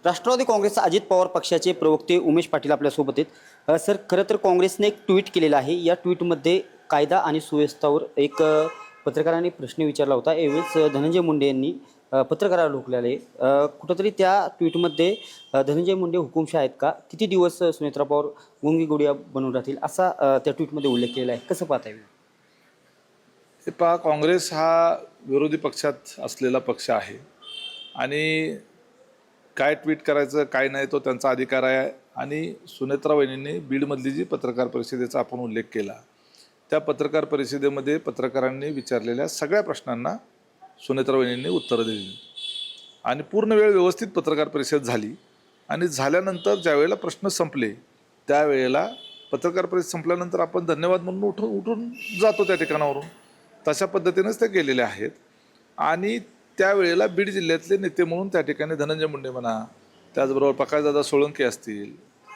राष्ट्रवादी काँग्रेस अजित पवार पक्षाचे प्रवक्ते उमेश पाटील आपल्यासोबत आहेत। सर, खरं तर काँग्रेसने एक ट्विट केलेलं आहे। या ट्विटमध्ये कायदा आणि सुव्यवस्थेवर एक पत्रकारांनी प्रश्न विचारला होता। यावेळेस धनंजय मुंडे यांनी पत्रकाराला रोखलेलं आहे। कुठंतरी त्या ट्विटमध्ये धनंजय मुंडे हुकुमशाह आहेत का, किती दिवस सुनेत्रा पवार गुंगी गुडिया बनून राहतील असा त्या ट्विटमध्ये उल्लेख केलेला आहे। कसं पाहता येईल? हे पहा, काँग्रेस हा विरोधी पक्षात असलेला पक्ष आहे आणि काय ट्विट करायचं काय नाही तो त्यांचा अधिकार आहे। आणि सुनेत्रा वहिनींनी बीडमधली जी पत्रकार परिषदेचा आपण उल्लेख केला, त्या पत्रकार परिषदेमध्ये पत्रकारांनी विचारलेल्या सगळ्या प्रश्नांना सुनेत्रा वहिनींनी उत्तरं दिली आणि पूर्ण वेळ व्यवस्थित पत्रकार परिषद झाली। आणि झाल्यानंतर ज्यावेळेला प्रश्न संपले त्यावेळेला पत्रकार परिषद संपल्यानंतर आपण धन्यवाद म्हणून उठून जातो त्या ठिकाणावरून, तशा पद्धतीनेच ते गेलेले आहेत। आणि त्यावेळेला बीड जिल्ह्यातले नेते म्हणून त्या ठिकाणी धनंजय मुंडे म्हणा, त्याचबरोबर प्रकाशदादा सोळंके असतील,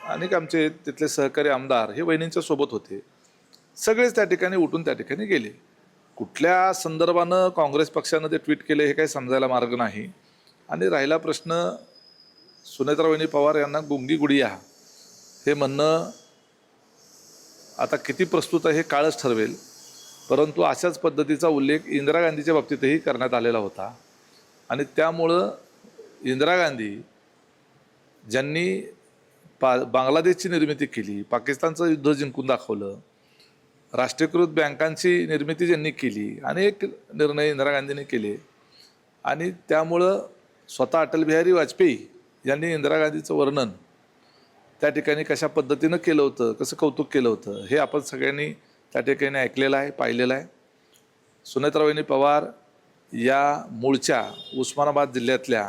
अनेक आमचे तिथले सहकारी आमदार हे वहिनींच्या सोबत होते, सगळेच त्या ठिकाणी उठून त्या ठिकाणी गेले। कुठल्या संदर्भानं काँग्रेस पक्षानं ते ट्विट केले हे काही समजायला मार्ग नाही। आणि राहिला प्रश्न सुनेत्रा वहिनी पवार यांना गुंगी गुडिया हे म्हणणं आता किती प्रस्तुत आहे हे काळच ठरवेल, परंतु अशाच पद्धतीचा उल्लेख इंदिरा गांधीच्या बाबतीतही करण्यात आलेला होता। आणि त्यामुळं इंदिरा गांधी ज्यांनी बांगलादेशची निर्मिती केली, पाकिस्तानचं युद्ध जिंकून दाखवलं, राष्ट्रीयकृत बँकांची निर्मिती ज्यांनी केली, अनेक निर्णय इंदिरा गांधींनी केले। आणि त्यामुळं स्वतः अटल बिहारी वाजपेयी यांनी इंदिरा गांधीचं वर्णन त्या ठिकाणी कशा पद्धतीनं केलं होतं, कसं कौतुक केलं होतं हे आपण सगळ्यांनी त्या ठिकाणी ऐकलेलं आहे, पाहिलेलं आहे। सुनेत्रा वहिनी पवार या मूळच्या उस्मानाबाद जिल्ह्यातल्या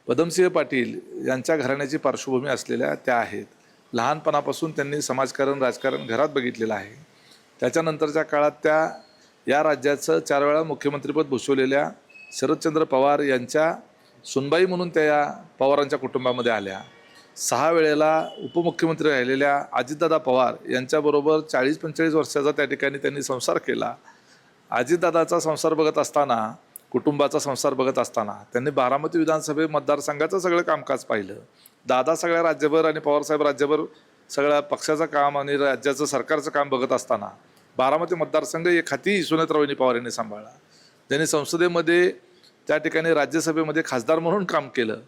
पदमसिंह पाटील यांच्या घराण्याची पार्श्वभूमी असलेल्या त्या आहेत। लहानपणापासून त्यांनी समाजकारण राजकारण घरात बघितलेलं आहे। त्याच्यानंतरच्या काळात त्या या राज्याचं 4 वेळा मुख्यमंत्रीपद भूषवलेल्या शरदचंद्र पवार यांच्या सुनबाई म्हणून त्या या पवारांच्या कुटुंबामध्ये आल्या। 6 वेळेला उपमुख्यमंत्री राहिलेल्या अजितदादा पवार यांच्याबरोबर 40-45 वर्षाचा त्या ठिकाणी त्यांनी संसार केला। अजितदादाचा संसार बघत असताना, कुटुंबाचा संसार बघत असताना त्यांनी बारामती विधानसभे मतदारसंघाचं सगळं कामकाज पाहिलं। दादा सगळ्या राज्यभर आणि पवारसाहेब राज्यभर सगळ्या पक्षाचं काम आणि राज्याचं सरकारचं काम बघत असताना बारामती मतदारसंघ एक हाती सुनेत्रा वहिनी पवार यांनी सांभाळला। त्यांनी संसदेमध्ये त्या ठिकाणी राज्यसभेमध्ये खासदार म्हणून काम केलं।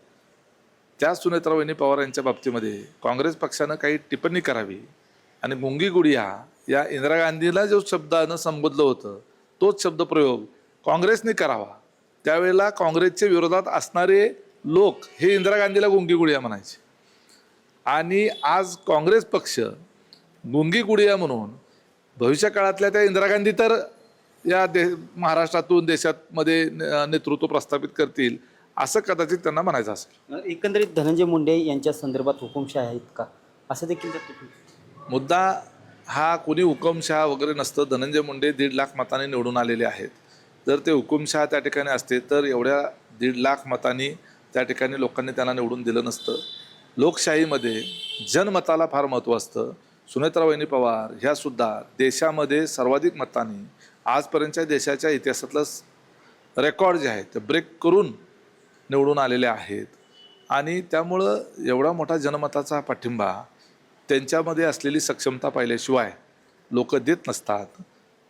त्या सुनेत्रा वहिनी पवार यांच्या बाबतीमध्ये काँग्रेस पक्षानं काही टिप्पणी करावी आणि गुंगी गुडिया या इंदिरा गांधीला जो शब्दानं संबोधलं होतं तोच शब्दप्रयोग काँग्रेसने करावा। त्यावेळेला काँग्रेसच्या विरोधात असणारे लोक हे इंदिरा गांधीला गुंगी गुडिया म्हणायचे आणि आज काँग्रेस पक्ष गुंगी गुडिया म्हणून भविष्य काळातल्या त्या इंदिरा गांधी तर या महाराष्ट्रातून देशामध्ये नेतृत्व प्रस्थापित करतील असं कदाचित त्यांना म्हणायचं असेल। एकंदरीत धनंजय मुंडे यांच्या संदर्भात हुकुमशाह आहेत का असं देखील मुद्दा हा कोणी हुकुमशाह वगैरे नसतं। धनंजय मुंडे 1.5 लाख मतांनी निवडून आलेले आहेत। जर ते हुकुमशाह त्या ठिकाणी असते तर एवढ्या 1.5 लाख मतांनी त्या ठिकाणी लोकांनी त्यांना निवडून दिलं नसतं। लोकशाहीमध्ये जनमताला फार महत्त्व असतं। सुनेत्रा वहिनी पवार ह्या सुद्धा देशामध्ये सर्वाधिक मतांनी आजपर्यंतच्या देशाच्या इतिहासातलं रेकॉर्ड जे आहे ते ब्रेक करून निवडून आलेले आहेत। आणि त्यामुळं एवढा मोठा जनमताचा पाठिंबा त्यांच्यामध्ये असलेली सक्षमता पाहिल्याशिवाय लोक देत नसतात।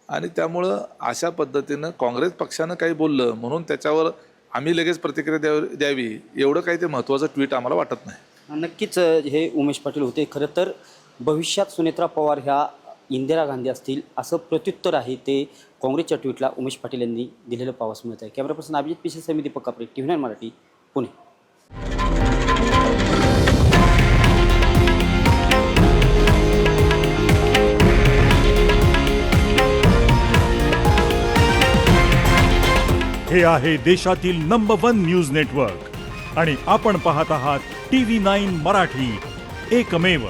आणि त्यामुळं अशा पद्धतीनं काँग्रेस पक्षानं काही बोललं म्हणून त्याच्यावर आम्ही लगेच प्रतिक्रिया द्यावी एवढं काही ते महत्त्वाचं ट्विट आम्हाला वाटत नाही। नक्कीच हे उमेश पाटील होते। खरं तर भविष्यात सुनेत्रा पवार ह्या इंदिरा गांधी असतील असं प्रत्युत्तर आहे ते काँग्रेसच्या ट्विटला उमेश पाटील यांनी दिलेलं पाहावयास मिळत आहे। कॅमेरा पर्सन अभिजित पिसे समिती पक्कापरे, TV9 मराठी, पुणे। हे आहे देशातील नंबर 1 न्यूज नेटवर्क आणि आपण पाहत आहात TV9 मराठी, एकमेव।